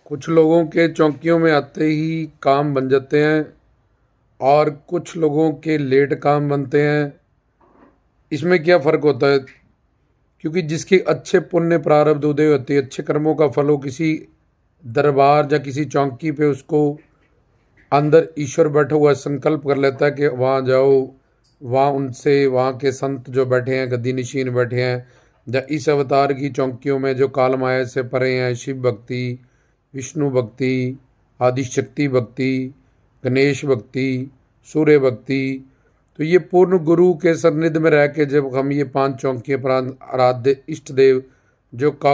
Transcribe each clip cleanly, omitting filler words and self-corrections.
कुछ लोगों के चौकियों में आते ही काम बन जाते हैं और कुछ लोगों के लेट काम बनते हैं। इसमें क्या फ़र्क होता है? क्योंकि जिसके अच्छे पुण्य प्रारब्ध उदय होते हैं, अच्छे कर्मों का फल हो, किसी दरबार या किसी चौकी पे उसको अंदर ईश्वर बैठा हुआ संकल्प कर लेता है कि वहाँ जाओ, वहाँ उनसे, वहाँ के संत जो बैठे हैं, गद्दी नशीन बैठे हैं, या इस अवतार की चौकियों में जो काल माया से परे हैं, शिव भक्ति, विष्णु भक्ति, आदिशक्ति भक्ति, गणेश भक्ति, सूर्य भक्ति। तो ये पूर्ण गुरु के सानिध्य में रह के जब हम ये पांच चौकियाँ पर आराध्य इष्ट देव जो का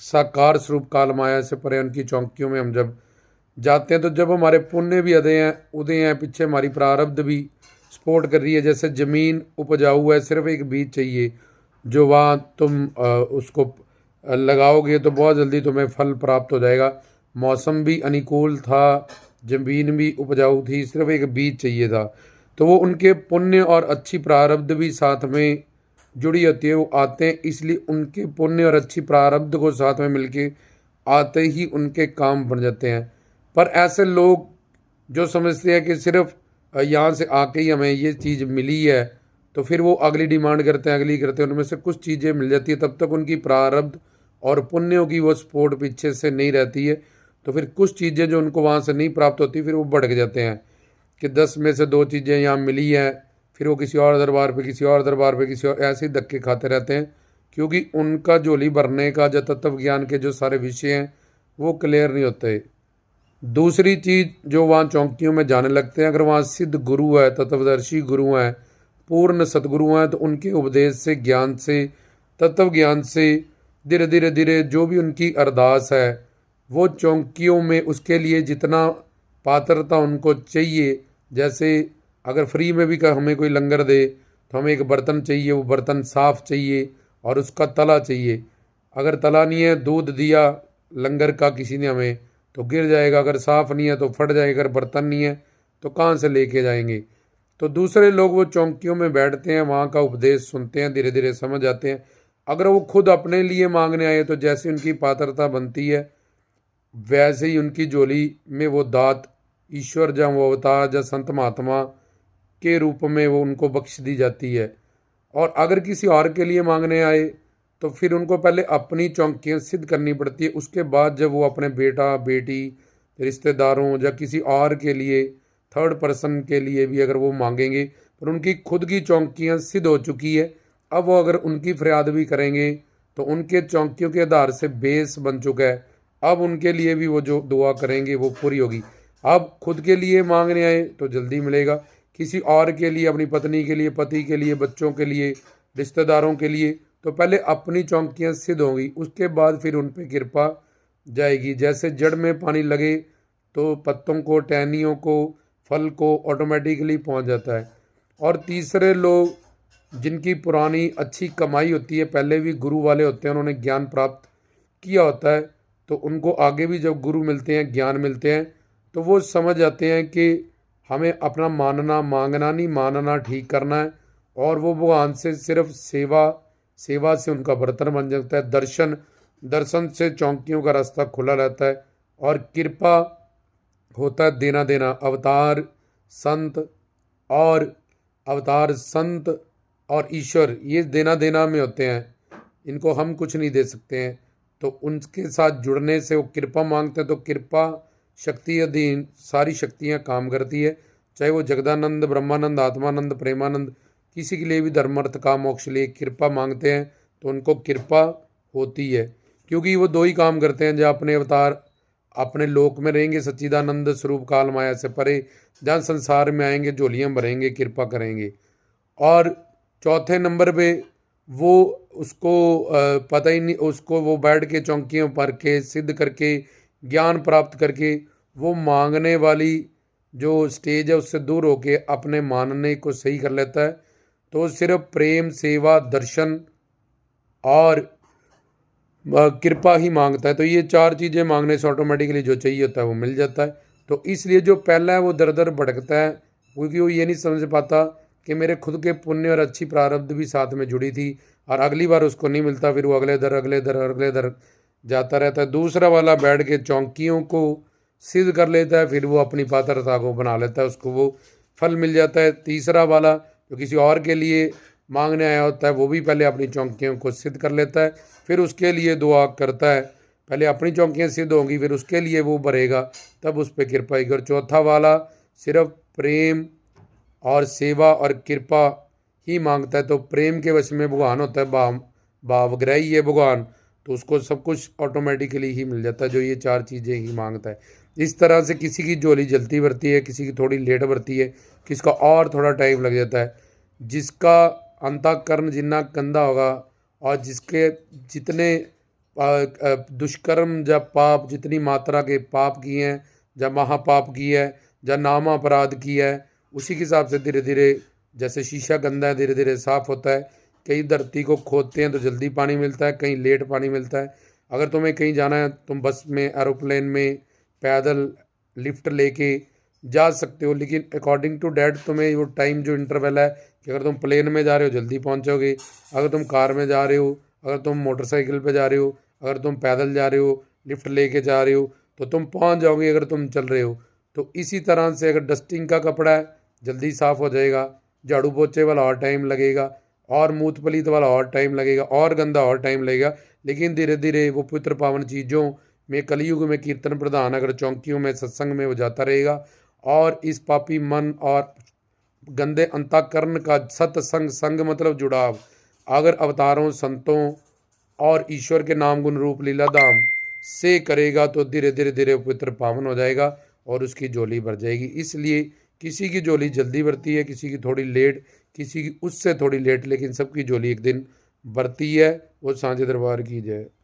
साकार स्वरूप काल माया से परे उनकी चौकियों में हम जब जाते हैं, तो जब हमारे पुण्य भी उदय हैं, पीछे हमारी प्रारब्ध भी सपोर्ट कर रही है। जैसे ज़मीन उपजाऊ है, सिर्फ एक बीज चाहिए, जो वहाँ तुम उसको लगाओगे तो बहुत जल्दी तुम्हें फल प्राप्त हो जाएगा। मौसम भी अनुकूल था, ज़मीन भी उपजाऊ थी, सिर्फ एक बीज चाहिए था। तो वो उनके पुण्य और अच्छी प्रारब्ध भी साथ में जुड़ी होती है। वो आते हैं इसलिए उनके पुण्य और अच्छी प्रारब्ध को साथ में मिलके आते ही उनके काम बन जाते हैं। पर ऐसे लोग जो समझते हैं कि सिर्फ यहाँ से आके ही हमें ये चीज़ मिली है, तो फिर वो अगली डिमांड करते हैं, अगली करते हैं, उनमें से कुछ चीज़ें मिल जाती है, तब तक उनकी प्रारब्ध और पुण्यों की वो सपोर्ट पीछे से नहीं रहती है। तो फिर कुछ चीज़ें जो उनको वहाँ से नहीं प्राप्त होती, फिर वो भड़क जाते हैं कि 10 में से 2 चीज़ें यहाँ मिली हैं, फिर वो किसी और दरबार पे, किसी और दरबार पे, किसी और, ऐसे ही धक्के खाते रहते हैं। क्योंकि उनका झोली भरने का जो तत्व ज्ञान के जो सारे विषय हैं वो क्लियर नहीं होते। दूसरी चीज़, जो वहाँ चौकियों में जाने लगते हैं, अगर वहाँ सिद्ध गुरु है, तत्वदर्शी गुरु हैं, पूर्ण सतगुरु हैं, तो उनके उपदेश से, ज्ञान से, तत्व ज्ञान से धीरे धीरे धीरे जो भी उनकी अरदास है, वो चौकियों में उसके लिए जितना पात्रता उनको चाहिए, जैसे अगर फ्री में भी हमें कोई लंगर दे तो हमें एक बर्तन चाहिए, वो बर्तन साफ चाहिए और उसका तला चाहिए। अगर तला नहीं है, दूध दिया लंगर का किसी ने हमें, तो गिर जाएगा, अगर साफ़ नहीं है तो फट जाएगा, अगर बर्तन नहीं है तो कहाँ से लेके जाएंगे। तो दूसरे लोग वो चौकियों में बैठते हैं, वहाँ का उपदेश सुनते हैं, धीरे धीरे समझ आते हैं। अगर वो खुद अपने लिए मांगने आए तो जैसे उनकी पात्रता बनती है वैसे ही उनकी झोली में वो दात ईश्वर या वो अवतार या संत महात्मा के रूप में वो उनको बख्श दी जाती है। और अगर किसी और के लिए मांगने आए तो फिर उनको पहले अपनी चौकियाँ सिद्ध करनी पड़ती है। उसके बाद जब वो अपने बेटा बेटी, रिश्तेदारों या किसी और के लिए, थर्ड पर्सन के लिए भी अगर वो मांगेंगे, पर उनकी खुद की चौकियाँ सिद्ध हो चुकी है, अब वो अगर उनकी फरियाद भी करेंगे तो उनके चौकियों के आधार से बेस बन चुका है। अब उनके लिए भी वो जो दुआ करेंगे वो पूरी होगी। अब खुद के लिए मांगने आए तो जल्दी मिलेगा, किसी और के लिए, अपनी पत्नी के लिए, पति के लिए, बच्चों के लिए, रिश्तेदारों के लिए, तो पहले अपनी चौकियाँ सिद्ध होंगी, उसके बाद फिर उन पर कृपा जाएगी। जैसे जड़ में पानी लगे तो पत्तों को, टहनियों को, फल को ऑटोमेटिकली पहुंच जाता है। और तीसरे लोग जिनकी पुरानी अच्छी कमाई होती है, पहले भी गुरु वाले होते हैं, उन्होंने ज्ञान प्राप्त किया होता है, तो उनको आगे भी जब गुरु मिलते हैं, ज्ञान मिलते हैं, तो वो समझ जाते हैं कि हमें अपना मानना, मांगना नहीं, मानना ठीक करना है। और वो भगवान से सिर्फ सेवा, सेवा से उनका बर्तन बन जाता है। दर्शन, दर्शन से चौकियों का रास्ता खुला रहता है। और कृपा होता है देना देना। अवतार संत और अवतार संत और ईश्वर, ये देना देना में होते हैं, इनको हम कुछ नहीं दे सकते हैं। तो उनके साथ जुड़ने से वो कृपा मांगते हैं, तो कृपा शक्ति अधीन सारी शक्तियाँ काम करती है। चाहे वो जगदानंद, ब्रह्मानंद, आत्मानंद, प्रेमानंद, किसी के लिए भी धर्म अर्थ काम मोक्ष लिए कृपा मांगते हैं तो उनको कृपा होती है। क्योंकि वो दो ही काम करते हैं, जहाँ अपने अवतार अपने लोक में रहेंगे, सच्चिदानंद स्वरूप काल माया से परे, जहाँ संसार में आएंगे, झोलियाँ भरेंगे, कृपा करेंगे। और चौथे नंबर पे वो उसको पता ही नहीं, उसको वो बैठ के चौकियों पर के सिद्ध करके, ज्ञान प्राप्त करके, वो मांगने वाली जो स्टेज है उससे दूर होके अपने मानने को सही कर लेता है। तो सिर्फ प्रेम, सेवा, दर्शन और कृपा ही मांगता है। तो ये चार चीज़ें मांगने से ऑटोमेटिकली जो चाहिए होता है वो मिल जाता है। तो इसलिए जो पहला है वो दर दर भटकता है, क्योंकि वो ये नहीं समझ पाता कि मेरे खुद के पुण्य और अच्छी प्रारब्ध भी साथ में जुड़ी थी, और अगली बार उसको नहीं मिलता, फिर वो अगले दर, अगले दर, अगले दर जाता रहता है। दूसरा वाला बैठ के चौंकियों को सिद्ध कर लेता है, फिर वो अपनी पात्रता को बना लेता है, उसको वो फल मिल जाता है। तीसरा वाला जो किसी और के लिए मांगने आया होता है, वो भी पहले अपनी चौंकियों को सिद्ध कर लेता है, फिर उसके लिए दुआ करता है। पहले अपनी चौंकियाँ सिद्ध होंगी, फिर उसके लिए वो भरेगा, तब उस पर कृपा होगी। और चौथा वाला सिर्फ प्रेम और सेवा और कृपा ही मांगता है, तो प्रेम के वश में भगवान होता है, भावग्राही है भगवान, तो उसको सब कुछ ऑटोमेटिकली ही मिल जाता है, जो ये चार चीज़ें ही मांगता है। इस तरह से किसी की झोली जल्दी भरती है, किसी की थोड़ी लेट भरती है, किसी का और थोड़ा टाइम लग जाता है। जिसका अंतःकरण जितना गंदा होगा और जिसके जितने दुष्कर्म या पाप, जितनी मात्रा के पाप किए हैं या महापाप किया है या नाम अपराध किया है, उसी के हिसाब से धीरे धीरे, जैसे शीशा गंदा है धीरे धीरे साफ होता है। कहीं धरती को खोदते हैं तो जल्दी पानी मिलता है, कहीं लेट पानी मिलता है। अगर तुम्हें कहीं जाना है, तुम बस में, एरोप्लेन में, पैदल, लिफ्ट लेके जा सकते हो, लेकिन अकॉर्डिंग टू डैट तुम्हें वो टाइम जो इंटरवल है कि अगर तुम प्लेन में जा रहे हो जल्दी पहुंचोगे, अगर तुम कार में जा रहे हो, अगर तुम मोटरसाइकिल पे जा रहे हो, अगर तुम पैदल जा रहे हो, लिफ्ट लेके जा रहे हो, तो तुम पहुंच जाओगे अगर तुम चल रहे हो। तो इसी तरह से अगर डस्टिंग का कपड़ा है जल्दी साफ़ हो जाएगा, झाड़ू पोछे वाला और टाइम लगेगा, और मूत पलीत वाला और टाइम लगेगा, और गंदा और टाइम लगेगा, लेकिन धीरे धीरे वो पवित्र पावन चीज़ों में कलयुग में कीर्तन प्रधान अगर चौंकियों में सत्संग में वो जाता रहेगा, और इस पापी मन और गंदे अंतःकरण का सत्संग, संग मतलब जुड़ाव, अगर अवतारों, संतों और ईश्वर के नाम गुण रूप लीला धाम से करेगा, तो धीरे धीरे धीरे पवित्र पावन हो जाएगा और उसकी झोली भर जाएगी। इसलिए किसी की झोली जल्दी भरती है, किसी की थोड़ी लेट, किसी की उससे थोड़ी लेट, लेकिन सबकी झोली एक दिन भरती है। वो सांझे दरबार की जय।